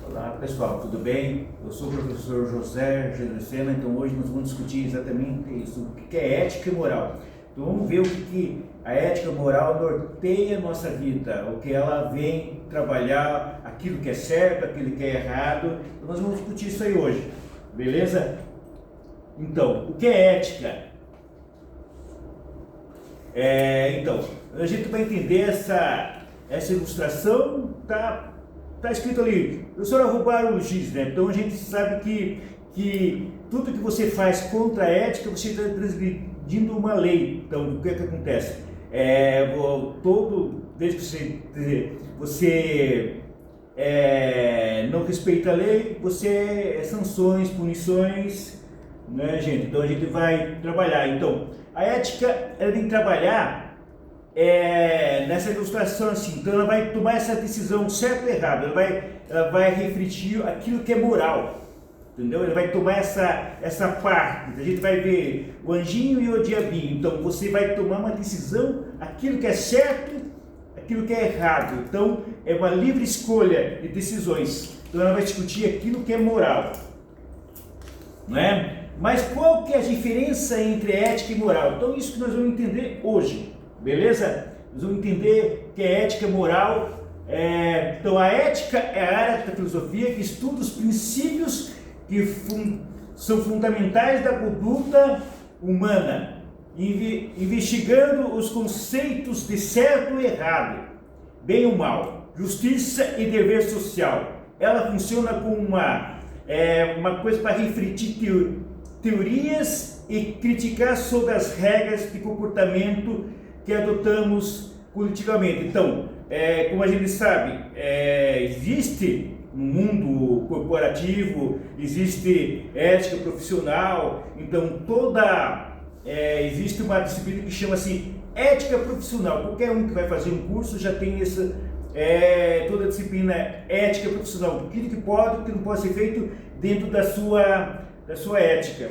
Olá pessoal, tudo bem? Eu sou o professor José Jesus Sena, então hoje nós vamos discutir exatamente isso, o que é ética e moral. Então vamos ver o que a ética e moral norteia a nossa vida, o que ela vem trabalhar, aquilo que é certo, aquilo que é errado. Então nós vamos discutir isso aí hoje, beleza? Então, o que é ética? Então, a gente vai entender essa ilustração, tá escrito ali, o senhor roubar o giz, né? Então a gente sabe que tudo que você faz contra a ética, você está transgredindo uma lei. Então, o que é que acontece? Desde que você não respeita a lei, sanções, punições, né, gente? Então a gente vai trabalhar. Então, a ética, ela tem que trabalhar nessa ilustração assim. Então ela vai tomar essa decisão certo ou errado, ela vai refletir aquilo que é moral, entendeu? Ele vai tomar essa parte. A gente vai ver o anjinho e o diabinho. Então você vai tomar uma decisão, aquilo que é certo, aquilo que é errado. Então é uma livre escolha de decisões. Então ela vai discutir aquilo que é moral, não é? Mas qual que é a diferença entre ética e moral? Então isso que nós vamos entender hoje, beleza? Nós vamos entender que é ética e moral. Então a ética é a área da filosofia que estuda os princípios que são fundamentais da conduta humana, investigando os conceitos de certo e errado, bem ou mal, justiça e dever social. Ela funciona como uma coisa para refletir teorias e criticar sobre as regras de comportamento que adotamos politicamente. Então, como a gente sabe, existe no mundo corporativo, existe ética profissional. Então existe uma disciplina que chama-se ética profissional. Qualquer um que vai fazer um curso já tem toda a disciplina ética profissional, o que pode, o que não pode ser feito dentro da sua ética.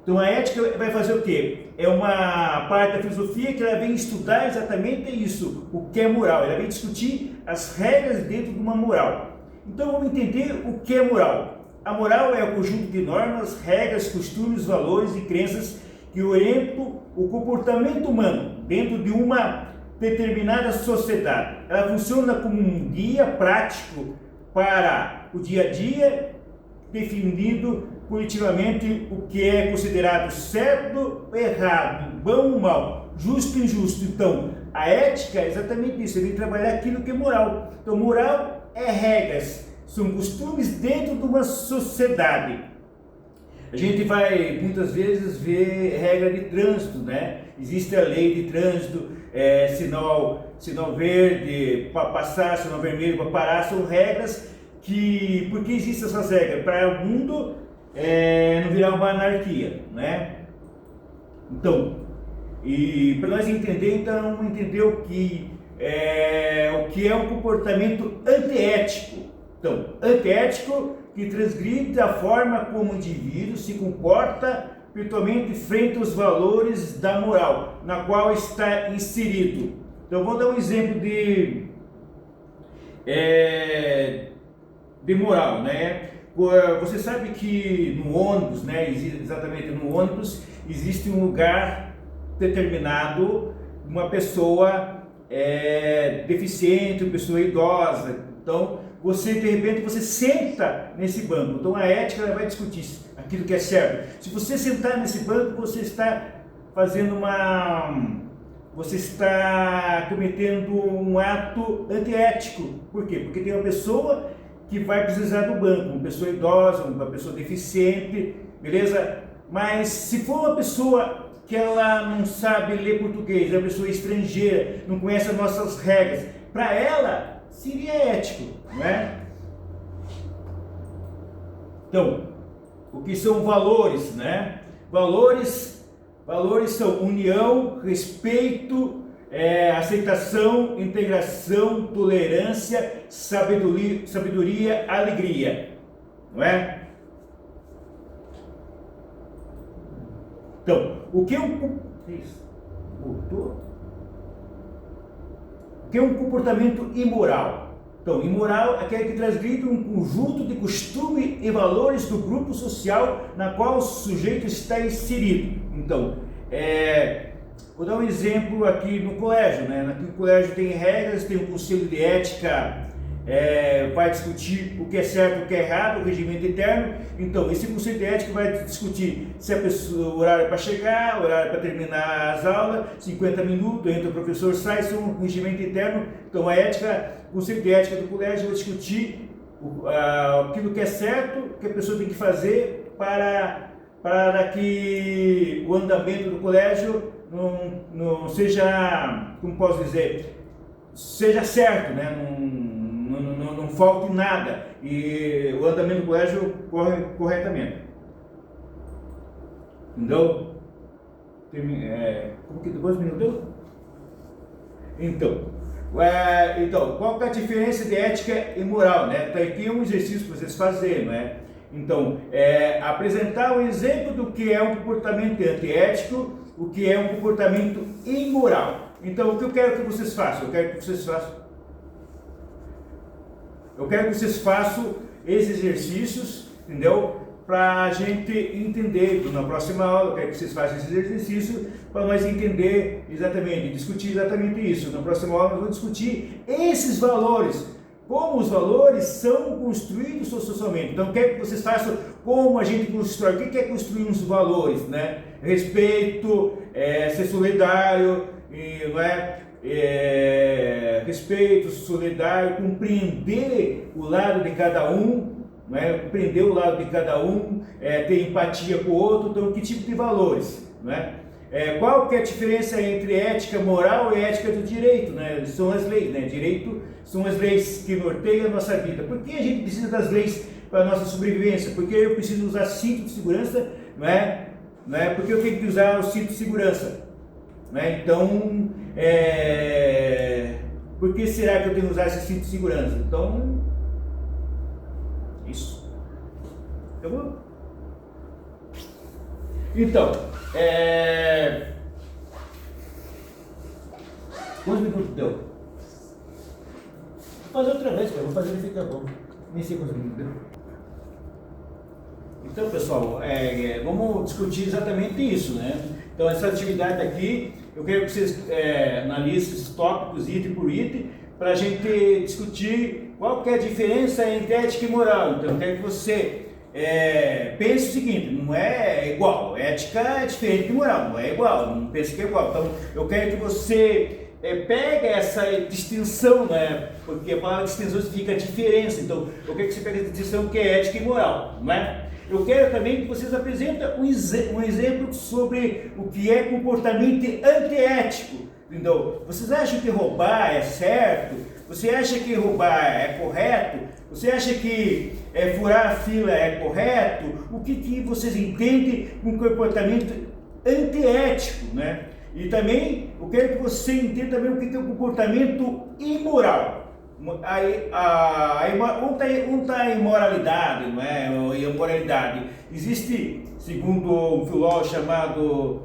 Então a ética vai fazer o quê? É uma parte da filosofia que ela vem estudar exatamente isso, o que é moral. Ela vem discutir as regras dentro de uma moral. Então vamos entender o que é moral. A moral é o conjunto de normas, regras, costumes, valores e crenças que orientam o comportamento humano dentro de uma determinada sociedade. Ela funciona como um guia prático para o dia a dia, definindo politicamente o que é considerado certo ou errado, bom ou mal, justo e injusto. Então, a ética é exatamente isso, ele vem trabalhar aquilo que é moral. Então, moral é regras, são costumes dentro de uma sociedade. A gente vai muitas vezes ver regra de trânsito, né? Existe a lei de trânsito, sinal verde para passar, sinal vermelho para parar, são regras por que existem essas regras? Para o mundo não virar uma anarquia, né? Então, e para nós entender o que é um comportamento antiético. Então, antiético que transgride a forma como o indivíduo se comporta virtualmente frente aos valores da moral, na qual está inserido. Então, vou dar um exemplo de moral, né? Você sabe que no ônibus, né, exatamente no ônibus, existe um lugar determinado, uma pessoa deficiente, uma pessoa idosa. Então, de repente, você senta nesse banco. Então, a ética ela vai discutir aquilo que é certo. Se você sentar nesse banco, você está cometendo um ato antiético. Por quê? Porque tem uma pessoa que vai precisar do banco, uma pessoa idosa, uma pessoa deficiente, beleza? Mas se for uma pessoa que ela não sabe ler português, é uma pessoa estrangeira, não conhece as nossas regras, para ela seria ético, não é? Então, o que são valores, né? Valores são união, respeito, aceitação, integração, tolerância, sabedoria, alegria, não é? Então, o que é um comportamento imoral? Então, imoral é aquele que transgride um conjunto de costumes e valores do grupo social na qual o sujeito está inserido. Então, vou dar um exemplo aqui no colégio, né? Aqui no colégio tem regras, tem um conselho de ética, vai discutir o que é certo, o que é errado, o regimento interno. Então, esse conselho de ética vai discutir se a pessoa, o horário para chegar, o horário para terminar as aulas, 50 minutos, entra o professor, sai, isso é um regimento interno. Então, a ética, o conselho de ética do colégio vai discutir aquilo que é certo, que a pessoa tem que fazer para que o andamento do colégio não seja, como posso dizer, seja certo, né? Não falte nada e o andamento do colégio corre corretamente. Entendeu? Como que depois me deu? Então, qual que é a diferença de ética e moral, né? Tá aqui um exercício para vocês fazerem, né? Então, apresentar um exemplo do que é um comportamento antiético, o que é um comportamento imoral. Então, o que eu quero que vocês façam? Eu quero que vocês façam esses exercícios, entendeu? Para a gente entender, na próxima aula, eu quero que vocês façam esses exercícios para nós entender exatamente, discutir exatamente isso. Na próxima aula nós vamos discutir esses valores, como os valores são construídos socialmente. Então, eu quero que vocês façam como a gente constrói. O que é construir uns valores, né? Respeito, ser solidário, não é? Respeito, solidário, compreender o lado de cada um, não é? Compreender o lado de cada um, ter empatia com o outro. Então, que tipo de valores, não é? Qual que é a diferença entre ética moral e ética do direito, né? São as leis, né? Direito são as leis que norteiam a nossa vida. Por que a gente precisa das leis para a nossa sobrevivência? Porque eu preciso usar cinto de segurança, não é? Porque eu tenho que usar o cinto de segurança, né? Então, por que será que eu tenho que usar esse cinto de segurança? Então, isso. Tá bom? Então, quantos minutos deu? Vou fazer outra vez, cara. Vou fazer ele ficar bom. Nem sei quantos minutos deu. Então, pessoal, vamos discutir exatamente isso, né? Então, essa atividade aqui, eu quero que vocês analisem esses tópicos item por item, para a gente discutir qual que é a diferença entre ética e moral. Então, eu quero que você pense o seguinte: não é igual, ética é diferente de moral, não é igual, não pense que é igual. Então, eu quero que você pegue essa distinção, né? Porque a palavra distinção significa diferença. Então, eu quero que você pegue a distinção que é ética e moral, não é? Eu quero também que vocês apresentem um exemplo sobre o que é comportamento antiético. Então, vocês acham que roubar é certo? Você acha que roubar é correto? Você acha que furar a fila é correto? O que vocês entendem com comportamento antiético, né? E também eu quero que você entenda também o que é o comportamento imoral. Onde está a imoralidade, não é? E a moralidade? Existe, segundo um filósofo chamado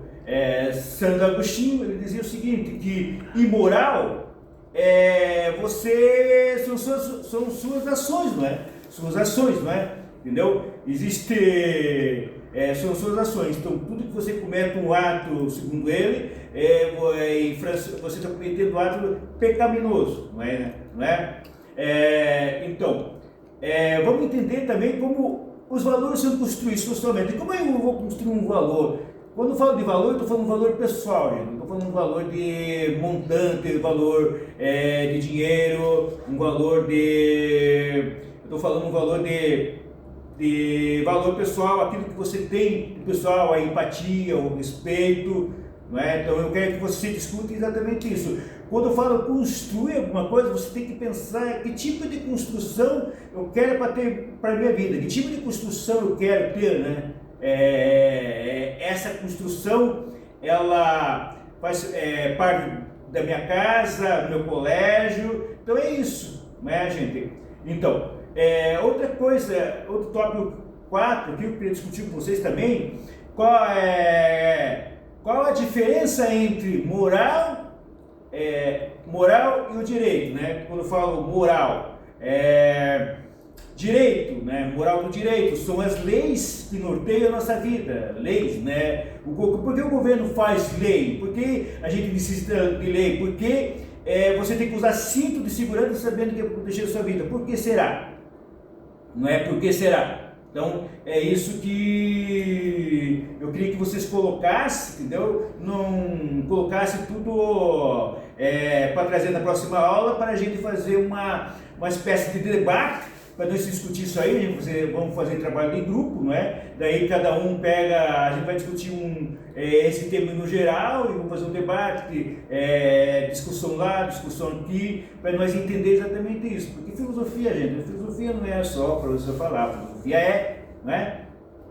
Santo Agostinho, ele dizia o seguinte, que imoral são suas ações, não é? Suas ações, não é? Entendeu? São suas ações. Então, tudo que você comete um ato, segundo ele, você está cometendo um ato pecaminoso, não é? Então, vamos entender também como os valores são construídos socialmente. Como eu vou construir um valor? Quando eu falo de valor, eu estou falando de valor pessoal, gente. Não estou falando de valor de montante, valor de dinheiro, estou falando um valor de valor pessoal, aquilo que você tem de pessoal, a empatia, o respeito, não é? Então eu quero que você discute exatamente isso. Quando eu falo construir alguma coisa, você tem que pensar que tipo de construção eu quero para ter para a minha vida, que tipo de construção eu quero ter, né? Essa construção, ela faz parte da minha casa, do meu colégio, então é isso, né, gente? Então, outra coisa, outro tópico 4 que eu queria discutir com vocês também, qual a diferença entre moral e o direito, né? Quando eu falo moral, Direito, né? Moral do direito, são as leis que norteiam a nossa vida, leis, né? Por que o governo faz lei? Por que a gente necessita de lei? Por que você tem que usar cinto de segurança sabendo que é proteger a sua vida? Por que será? Não é por que será? Então, é isso que eu queria que vocês colocassem, entendeu? Não colocassem tudo para trazer na próxima aula, para a gente fazer uma espécie de debate, para nós discutir isso aí. Vamos fazer trabalho de grupo, não é? Daí cada um pega, a gente vai discutir esse tema no geral e vamos fazer um debate, discussão lá, discussão aqui, para nós entender exatamente isso. Porque filosofia, gente, filosofia não é só para você falar, filosofia não é?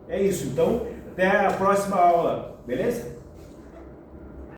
É isso. Então, até a próxima aula, beleza?